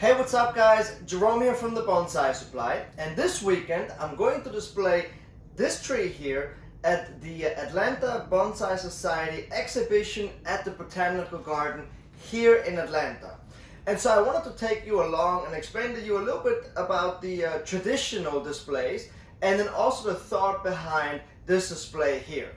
Hey, what's up guys? Jerome here from the Bonsai Supply, and this weekend I'm going to display this tree here at the Atlanta Bonsai Society exhibition at the Botanical Garden here in Atlanta. And so I wanted to take you along and explain to you a little bit about the traditional displays and then also the thought behind this display here.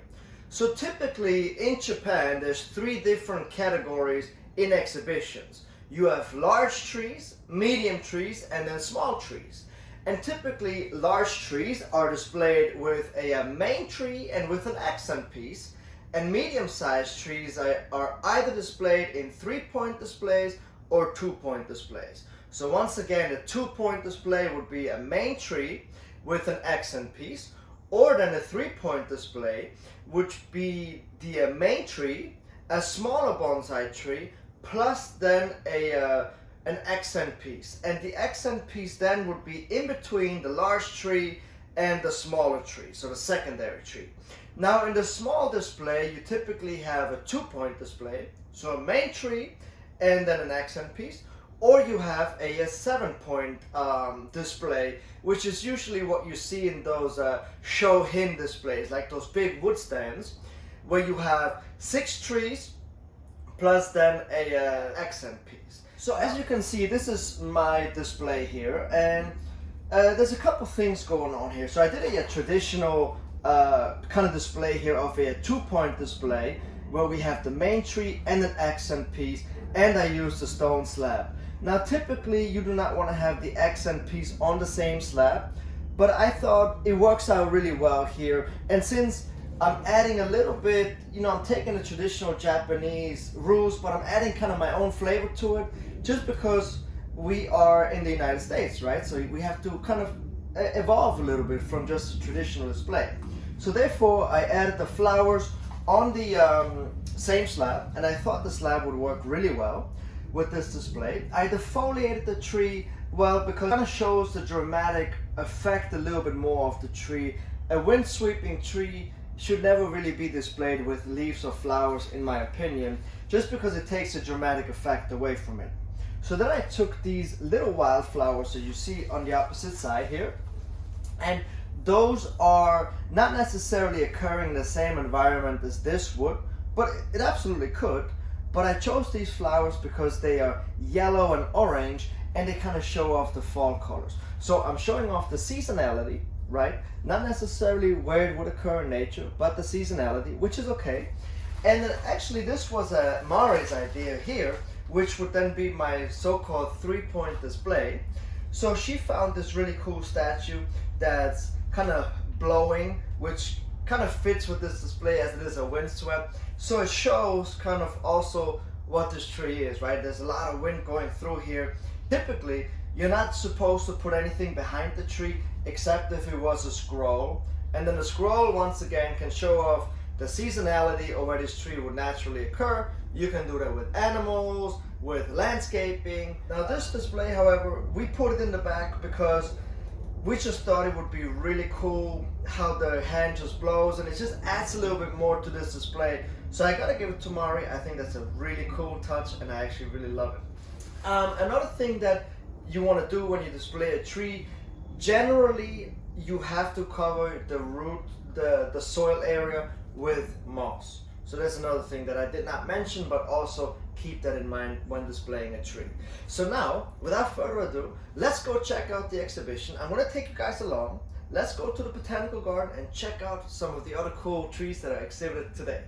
So typically in Japan there's three different categories in exhibitions. You have large trees, medium trees, and then small trees. And typically large trees are displayed with a main tree and with an accent piece, and medium-sized trees are either displayed in 3-point displays or 2-point displays. So once again, a 2-point display would be a main tree with an accent piece, or then a 3-point display would be the main tree, a smaller bonsai tree, plus then an accent piece. And the accent piece then would be in between the large tree and the smaller tree, so the secondary tree. Now in the small display you typically have a 2-point display, so a main tree and then an accent piece, or you have a 7-point display, which is usually what you see in those show hin displays, like those big wood stands where you have 6 trees plus then a accent piece. So as you can see, this is my display here, and there's a couple things going on here. So I did a traditional kind of display here of a 2-point display where we have the main tree and an accent piece, and I used the stone slab. Now typically you do not want to have the accent piece on the same slab, but I thought it works out really well here. And since I'm adding a little bit, I'm taking the traditional Japanese rules, but I'm adding kind of my own flavor to it, just because we are in the United States, right? So we have to kind of evolve a little bit from just a traditional display. So therefore, I added the flowers on the same slab, and I thought the slab would work really well with this display. I defoliated the tree, well, because it kind of shows the dramatic effect a little bit more of the tree. A wind-sweeping tree should never really be displayed with leaves or flowers, in my opinion, just because it takes a dramatic effect away from it. So then I took these little wildflowers that you see on the opposite side here, and those are not necessarily occurring in the same environment as this would, but it absolutely could. But I chose these flowers because they are yellow and orange, and they kind of show off the fall colors. So I'm showing off the seasonality, right? Not necessarily where it would occur in nature, but the seasonality, which is okay. And then actually this was Mari's idea here, which would then be my so-called 3-point display. So she found this really cool statue that's kind of blowing, which kind of fits with this display as it is a windswept. So it shows kind of also what this tree is, right? There's a lot of wind going through here. Typically, you're not supposed to put anything behind the tree except if it was a scroll. And then the scroll, once again, can show off the seasonality or where this tree would naturally occur. You can do that with animals, with landscaping. Now this display, however, we put it in the back because we just thought it would be really cool how the hand just blows, and it just adds a little bit more to this display. So I gotta give it to Mari. I think that's a really cool touch, and I actually really love it. Another thing that you want to do when you display a tree, generally you have to cover the root, the soil area with moss. So that's another thing that I did not mention, but also keep that in mind when displaying a tree. So now, without further ado, let's go check out the exhibition. I'm going to take you guys along. Let's go to the Botanical Garden and check out some of the other cool trees that are exhibited today.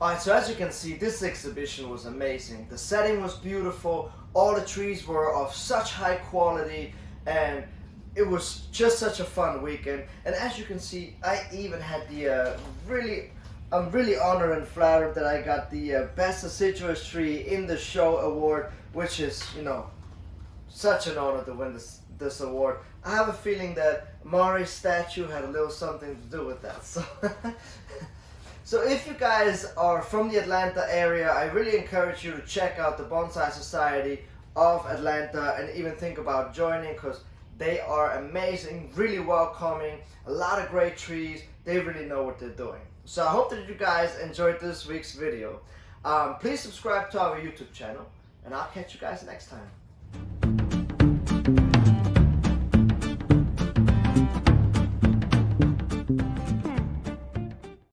Alright, so as you can see, this exhibition was amazing. The setting was beautiful, all the trees were of such high quality, and it was just such a fun weekend. And as you can see, I even had the I'm really honored and flattered that I got the Best Deciduous Tree in the Show award, which is, you know, such an honor to win this award. I have a feeling that Mari's statue had a little something to do with that. So if you guys are from the Atlanta area, I really encourage you to check out the Bonsai Society of Atlanta and even think about joining, because they are amazing, really welcoming, a lot of great trees. They really know what they're doing. So I hope that you guys enjoyed this week's video. Please subscribe to our YouTube channel, and I'll catch you guys next time.